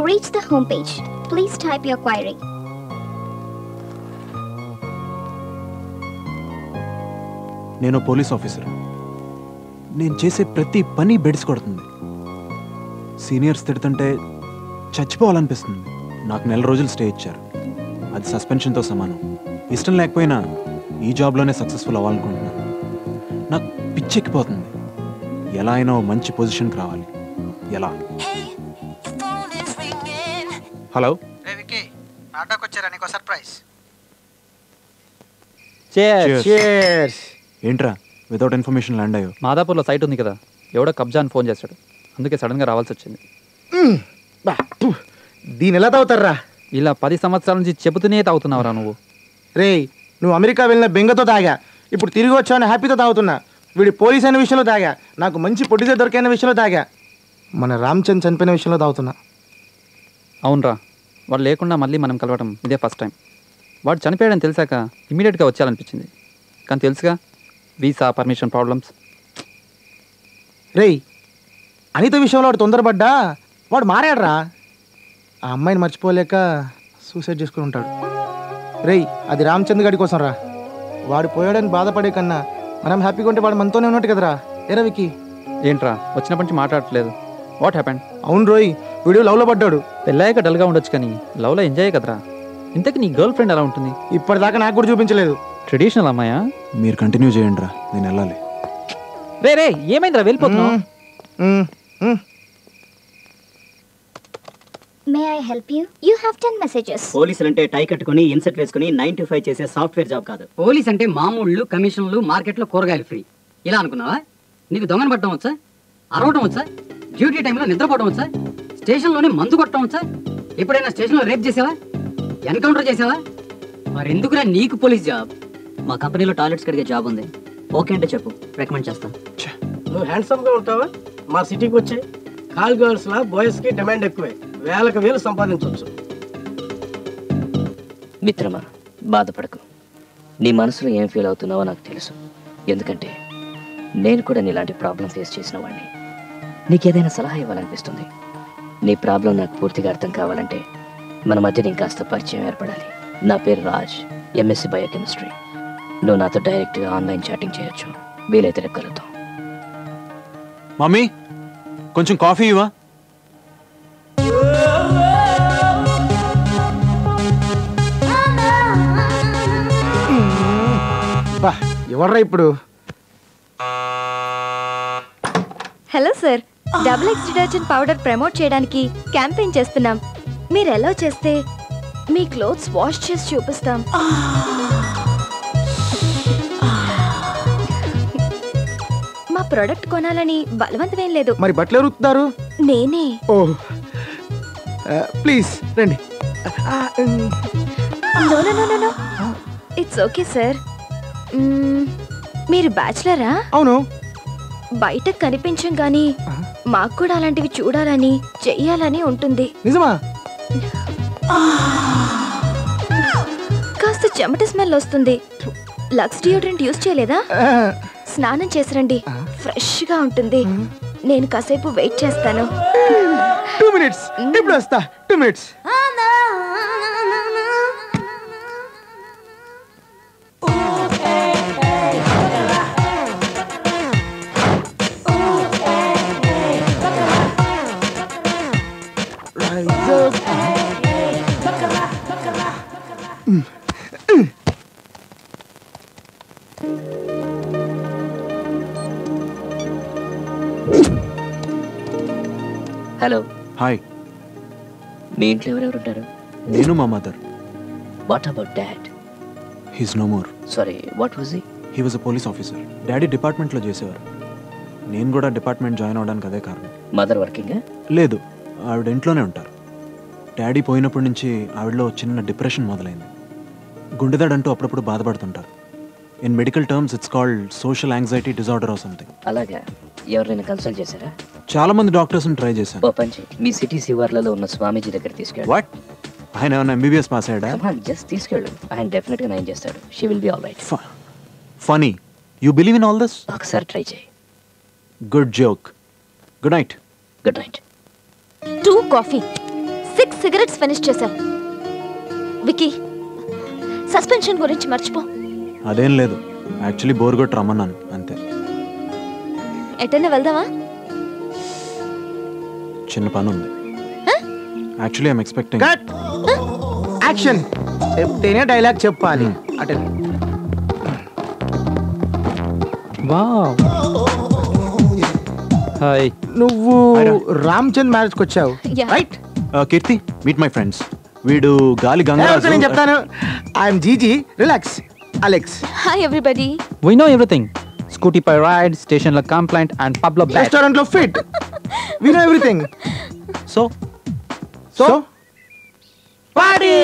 reach the home page, please type your query. నేను police officer. నేను చేసే ప్రతి పని బెడిసి కొడుతుంది. సీనియర్స్ తిడుతుంటే చచ్చిపోవాలనిపిస్తుంది. నాకు 1 నెల రోజులు స్టే ఇచ్చారు. అది సస్పెన్షన్తో సమానం. ఇష్టం లేకపోయినా ఈ జాబ్లోనే సక్సెస్ఫుల్ అవ్వాలనుకుంటున్నాను. నాకు పిచ్చెక్కిపోతుంది. ఎలా అయినా మంచి పొజిషన్కి రావాలి. ఎలా? హలో విక్కీ, నాటకు వచ్చారా? నీకు సర్ప్రైజ్. ఏంట్రా వితౌట్ ఇన్ఫర్మేషన్ ల్యాండ్ అయ్యో? మాదాపూర్లో సైట్ ఉంది కదా, ఎవడో కబ్జా అని ఫోన్ చేశాడు. అందుకే సడన్గా రావాల్సి వచ్చింది. దీని ఎలా తాగుతారా? ఇలా 10 సంవత్సరాల నుంచి చెబుతూనే తాగుతున్నావురా నువ్వు. రే, నువ్వు అమెరికా వెళ్ళిన బెంగతో తాగా, ఇప్పుడు తిరిగి వచ్చావని హ్యాపీతో తాగుతున్నా. వీడి పోలీస్ అయిన విషయంలో తాగా, నాకు మంచి పొట్టిదే దొరికైన విషయంలో తాగా, మన రామ్చంద్ చనిపోయిన విషయంలో తాగుతున్నా. అవునరా, వాడు లేకుండా మళ్ళీ మనం కలవడం ఇదే ఫస్ట్ టైం. వాడు చనిపోయాడని తెలిసాక ఇమీడియట్గా వచ్చేయాలనిపించింది. కానీ తెలుసుగా, వీసా పర్మిషన్ ప్రాబ్లమ్స్. రేయ్, అనిత విషయంలో వాడు తొందరపడ్డా వాడు మారాడరా. ఆ అమ్మాయిని మర్చిపోలేక సూసైడ్ చేసుకుని ఉంటాడు. రేయ్, అది రామచంద్ గారి కోసం రా. వాడు పోయాడని బాధపడే కన్నా మనం హ్యాపీగా ఉంటే వాడు మనతోనే ఉన్నట్టు కదరా. ఏరా విక్కీ? ఏంట్రా వచ్చినప్పటి నుంచి మాట్లాడట్లేదు? What happened? అవును రోయ్, వీడియో లవ్లో పడ్డాడు. పెళ్ళాక డల్గా ఉండొచ్చు కానీ లవ్లో ఎంజాయ్ కదరా. ఇంతకీ నీ గర్ల్ ఫ్రెండ్ ఎలా ఉంటుంది? ఇప్పటిదాకా నాకు కూడా చూపించలేదు. ట్రెడిషనల్ అమ్మాయా? మీరు కంటిన్యూ చేయండి రా, నేను వెళ్ళాలి. రే రే, ఏమైందిరా వెళ్ళిపోతున్నావు? May I help you? You have 10 messages. పోలీసులు అంటే టై కట్టుకుని ఇన్సెట్ వేసుకుని 9 to 5 చేసే సాఫ్ట్వేర్ జాబ్ కాదు. పోలీస్ అంటే మామూళ్ళు, కమిషన్లు, మార్కెట్లో కూరగాయలు ఫ్రీ ఇలా అనుకున్నావా? నీకు దొంగను పట్టడం వచ్చా? అరవటం వచ్చా? డ్యూటీ టైంలో నిద్రపోవడం వచ్చా? స్టేషన్లోనే మందు కొట్టడం వచ్చా? ఎప్పుడైనా స్టేషన్లో రేప్ చేసావా? ఎన్కౌంటర్ చేసావా? మరెందుకురా నీకు పోలీస్ జాబ్? మా కంపెనీలో టాయిలెట్స్ కడిగే జాబ్ ఉంది. ఓకే అంటే చెప్పు, రికమెండ్ చేస్తాను. నువ్వు హ్యాండ్సమ్గా ఉంటావా? మా సిటీకి వచ్చే కాల్ గర్ల్స్లా బాయ్స్కి డిమాండ్ ఎక్కువే. వేలకు వేలు సంపాదించవచ్చు. మిత్రమా, బాధపడకు. నీ మనసులో ఏం ఫీల్ అవుతున్నావో నాకు తెలుసు. ఎందుకంటే నేను కూడా నీలాంటి ప్రాబ్లం ఫేస్ చేసిన వాడిని. నీకేదైనా సలహా ఇవ్వాలనిపిస్తుంది. నీ ప్రాబ్లం నాకు పూర్తిగా అర్థం కావాలంటే మన మధ్య ఇంకాస్త పరిచయం ఏర్పడాలి. నా పేరు రాజ్, ఎంఎస్సి బయోకెమిస్ట్రీ. నువ్వు నాతో డైరెక్ట్గా ఆన్లైన్ చాటింగ్ చేయొచ్చు. వీలైతే రేపు కలుద్దాం. మమ్మీ, కొంచెం కాఫీ ఇవ్వా? ఎవర్రా ఇప్పుడు? Hello sir, XX detergent powder promote చేయడానికి క్యాంపెయిన్ చేస్తున్నాం. మీరు ఎలా చేస్తే మీ క్లోత్స్ వాష్ చేసి చూపిస్తాం. మా ప్రొడక్ట్ కొనాలని బలవంతమేం లేదు. మరి బట్టలు ఎవరుతున్నారు? నేనే. ఓ ప్లీజ్ రండి. No no no no, it's okay sir. మీరు బ్యాచిలరా? అవును. బయట కనిపించం కానీ మాకు కూడా అలాంటివి చూడాలని చెయ్యాలని ఉంటుంది. నిజమా? కాస్త చెమట స్మెల్ వస్తుంది. లక్స్ డియోడ్రెంట్ యూజ్ చేయలేదా? స్నానం చేసిరండి, ఫ్రెష్ గా ఉంటుంది. నేను కాసేపు వెయిట్ చేస్తాను. 2 minutes. ఇప్పుడు వస్తా. 2 minutes. హలో. హాయ్. మీ ఇంట్లో ఎవరెవరు ఉంటారు? నేను, మా mother. What about dad? He's no more. Sorry, what was he was a police officer. Daddy డిపార్ట్మెంట్లో చేసేవారు. నేను కూడా డిపార్ట్మెంట్ జాయిన్ అవడానికి అదే కారణం. మదర్ వర్కింగా? లేదు, ఆవిడ ఇంట్లోనే ఉంటారు. డాడీ పోయినప్పటి నుంచి ఆవిడలో చిన్న డిప్రెషన్ మొదలైంది. గుండెదాడంటూ అప్పుడప్పుడు బాధపడుతుంటారు. In medical terms it's called social anxiety disorder or something. అలాగా? ఎవరైనా కన్సల్ట్ చేశారా? చాలా మంది డాక్టర్స్ని ట్రై చేశాను. ఓ పంచి, మీ సిటీ శివార్లలో ఉన్న స్వామీజీ దగ్గర తీసుకెళ్ళి. వాట్? ఆయన ఏమన్నా ఎంబీబీఎస్ పాస్ అయ్యాడా? జస్ట్ తీసుకెళ్ళు, ఆయన డెఫినెట్గా నయం చేస్తాడు. She will be all right. Funny, you believe in all this? ఒకసారి ట్రై చేయి. Good joke. Good night. Good night. 2 coffee, 6 cigarettes finish చేశావు. వికీ, సస్పెన్షన్ గురించి మర్చిపో. అదేం లేదు, యాక్చువల్లీ బోర్ కొట్టి రమ్మన్నాను అంతే. ఎటైనా వెళ్దామా? చిన్న పని ఉంది. Actually I'm expecting. Cut action. చెప్తేనే డైలాగ్ చెప్పాలి. అటే వావ్. హాయ్. నువ్వు రామ్ చంద్ మ్యారేజ్కి వచ్చావు Yeah. Right? Keerthi, meet my friends. వీడు గాలి గంగరాజు. నేను చెప్తాను. I'm GG, relax. Alex. Hi everybody. We know everything. Scooty pie ride, station la complaint and pub la bet. Restaurant లో fit. We know everything. So, so party.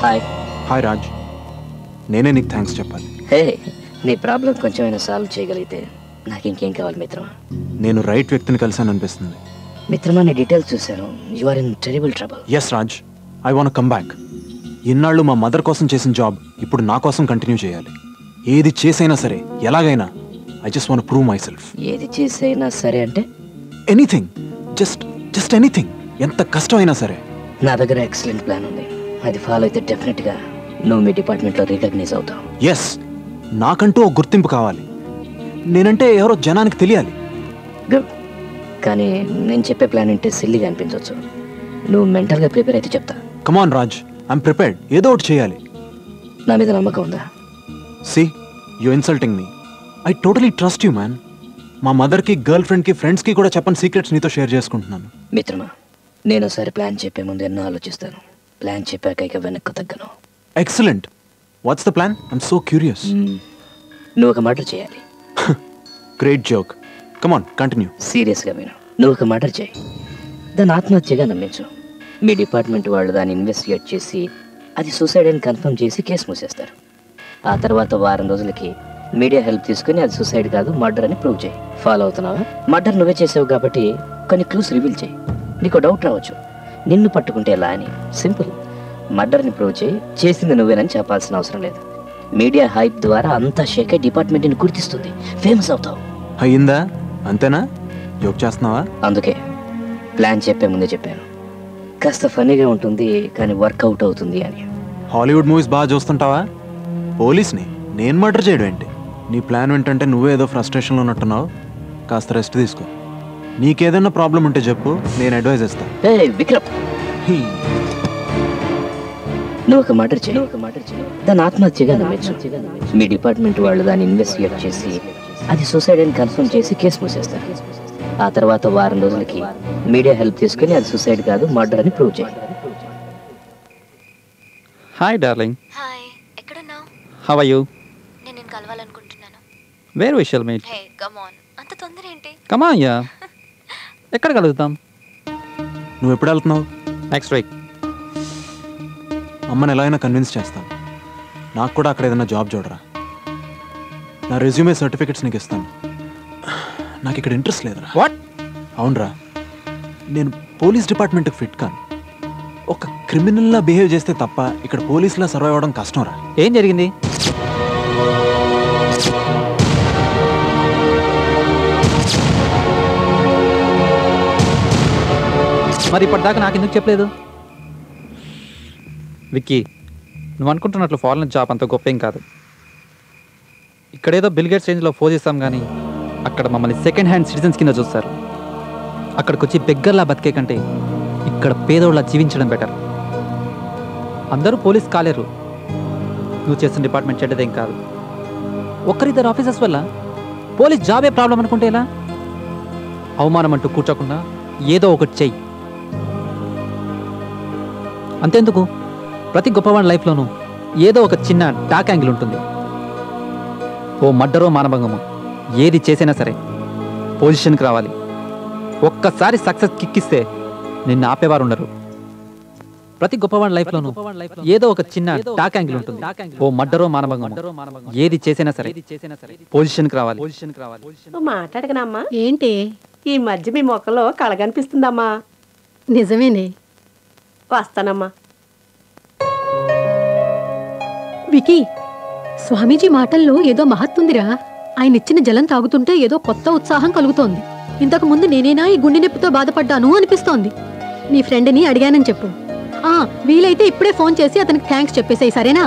Hi. Hi Raj, నేనే నీకు thanks చెప్పాలి. హే, నీ problem కొంచెమైనా solve చేయగలిగితే నాకు ఇంకేం కావాలి మిత్రమా. నేను రైట్ వ్యక్తిని కలిసాను అనిపిస్తుంది. మిత్రమా, నీ డీటెయిల్స్ చూశాను. You are in terrible trouble. Yes Raj, I want come back. ఇన్నాళ్ళు మా మదర్ కోసం చేసిన జాబ్ ఇప్పుడు నా కోసం కంటిన్యూ చేయాలి. ఏది చేసైనా సరే, ఎలాగైనా I just want prove my self. ఏది చేసైనా సరే అంటే? Anything, just anything. ఎంత కష్టమైనా సరే. నా దగ్గర ఎక్సలెంట్ ప్లాన్ ఉంది. అది ఫాలో అయితే డెఫినెట్గా నువ్వు మీ డిపార్ట్మెంట్లో రికగ్నైజ్ అవుతావు. ఎస్, నాకంటూ ఒక గుర్తింపు కావాలి. నేనంటే ఎవరో జనానికి తెలియాలి. గుడ్. కానీ నేను చెప్పే ప్లాన్ అంటే సిల్లీగా అనిపించవచ్చు. నువ్వు మెంటల్గా ప్రిపేర్ అయితే చెప్తా. Come on Raj, I'm prepared. ఏదో ఒకటి చేయాలి. నా మీద నమ్మకం ఉందా? See, you insulting me. I totally trust you man. మా మదర్కి, గర్ల్ ఫ్రెండ్కి, ఫ్రెండ్స్కి కూడా చెప్పని సీక్రెట్స్ నీతో షేర్ చేసుకుంటున్నాను. మిత్రమా, నేను సరే ప్లాన్ చెప్పే ముందు ఎన్నో ఆలోచిస్తాను. ప్లాన్ చెప్పాక ఇక వెనక్కు తగ్గను. Excellent. What's the plan? I'm so curious. నువ్వు ఒక మర్డర్ చేయాలి. Great joke. Come on, continue. సీరియస్గా విను. నువ్వు ఒక మర్డర్ చేయి, దాన్ని ఆత్మహత్యగా నమ్మించు. మీ డిపార్ట్మెంట్ వాళ్ళు దాన్ని ఇన్వెస్టిగేట్ చేసి అది సూసైడ్ అని కన్ఫర్మ్ చేసి కేసు మూసేస్తారు. ఆ తర్వాత వారం రోజులకి మీడియా హెల్ప్ తీసుకుని అది సూసైడ్ కాదు మర్డర్ అని ప్రూవ్ చేయి. ఫాలో అవుతున్నావా? మర్డర్ నువ్వే చేసావు కాబట్టి కొన్ని క్లూస్ రివీల్ చేయి. నీకు డౌట్ రావచ్చు, నిన్ను పట్టుకుంటే ఎలా అని. సింపుల్. మర్డర్ని ప్రూవ్ చేయి, చేసింది నువ్వేనని చెప్పాల్సిన అవసరం లేదు. మీడియా హైప్ ద్వారా అంతా షేక్ అయి డిపార్ట్మెంట్ని గుర్తిస్తుంది, ఫేమస్ అవుతావు. అయ్యిందా? అంతేనా? జోక్ చేస్తున్నావా? అందుకే ప్లాన్ చెప్పే ముందే చెప్పాను. కాస్త ఫన్నీగా ఉంటుంది కానీ వర్కౌట్ అవుతుంది అని. హాలీవుడ్ మూవీస్ బాగా చూస్తుంటావా? పోలీస్ని నేను మర్డర్ చేయడం ఏంటి? నీ ప్లాన్ ఏంటంటే నువ్వే ఏదో ఫ్రస్ట్రేషన్లో ఉన్నట్టున్నావు. కాస్త రెస్ట్ తీసుకో. నీకేదైనా ప్రాబ్లం ఉంటే చెప్పు, నేను అడ్వైజ్ ఇస్తాను. విక్రమ్, నువ్వు ఒక మర్డర్ చేయి, దాన్ని ఆత్మహత్యగా నమ్మించు. మీ డిపార్ట్మెంట్ వాళ్ళు దాన్ని ఇన్వెస్టిగేట్ చేసి అది సూసైడ్ అని కన్ఫర్మ్ చేసి కేసు మూసేస్తారు. ఆ తర్వాత వారం రోజులకి మీడియా హెల్ప్ తీసుకుని అది సూసైడ్ కాదు మర్డర్ అని ప్రూవ్ చేయి. Hi darling. హాయ్, ఎక్కడున్నావు? How are you? నేను నిన్ను కలవాలనుకుంటున్నాను. Where we shall meet? Hey, come on. అంత తొందర ఏంటి? Come on ya. ఎక్కడ కలుద్దాం? నువ్వు ఎప్పుడు వెళ్తున్నావు? Next week. అమ్మని ఎలా అయినా కన్విన్స్ చేస్తాను. నాకు కూడా అక్కడ ఏదైనా జాబ్ చూడరా. నా రెజ్యూమే సర్టిఫికెట్స్ నీకు ఇస్తాను. నాకు ఇక్కడ ఇంట్రెస్ట్ లేదురా. వాట్? అవునరా, నేను పోలీస్ డిపార్ట్మెంట్కి ఫిట్ కాను. ఒక క్రిమినల్లా బిహేవ్ చేస్తే తప్ప ఇక్కడ పోలీసులా సర్వైవ్ అవ్వడం కష్టంరా. ఏం జరిగింది? మరి ఇప్పటిదాకా నాకు ఎందుకు చెప్పలేదు? విక్కీ, నువ్వు అనుకుంటున్నట్లు ఫారెన్ జాబ్ అంత గొప్ప ఏం కాదు. ఇక్కడేదో బిల్గేట్స్ రేంజ్లో ఫోజ్ చేస్తాం కానీ అక్కడ మమ్మల్ని సెకండ్ హ్యాండ్ సిటిజన్స్ కింద చూస్తారు. అక్కడికి వచ్చి బెగ్గర్లా బతికే కంటే ఇక్కడ పేదోళ్ళ జీవించడం బెటర్. అందరూ పోలీస్ కాలేరు. నువ్వు చేస్తున్న డిపార్ట్మెంట్ చెడ్డదేం కాదు. ఒక్కరిద్దరు ఆఫీసర్స్ వల్ల పోలీస్ జాబే ప్రాబ్లం అనుకుంటే ఎలా? అవమానం అంటూ కూర్చోకుండా ఏదో ఒకటి చెయ్యి. అంతెందుకు, ప్రతి గొప్పవాడి లైఫ్లోనూ ఏదో ఒక చిన్న డాక్ యాంగిల్ ఉంటుంది. ఓ మర్డరో మానభంగమో ఏది చేసైనా సరే పొజిషన్కి రావాలి. ఒక్కసారి సక్సెస్ కిక్కిస్తే నిన్ను ఆపేవారు ఉండరు. ప్రతి గొప్పవాడి లైఫ్లోనూ ఏదో ఒక చిన్న డాక్ యాంగిల్ ఉంటుంది. ఓ మర్డరో మానభంగమో ఏది చేసైనా సరే పొజిషన్కి రావాలి. మాట్లాడగనమ్మా? ఏంటి ఈ మధ్య మీ మొక్కలో కళ కనిపిస్తుందమ్మా? నిజమేనే, వస్తానమ్మా. వికీ, స్వామీజీ మాటల్లో ఏదో మహత్తుందిరా. ఆయన ఇచ్చిన జలం తాగుతుంటే ఏదో కొత్త ఉత్సాహం కలుగుతోంది. ఇంతకు ముందు నేనేనా ఈ గుండె నొప్పితో బాధపడ్డాను అనిపిస్తోంది. నీ ఫ్రెండ్ని అడిగానని చెప్పు. వీలైతే ఇప్పుడే ఫోన్ చేసి అతనికి థ్యాంక్స్ చెప్పేసాయి, సరేనా?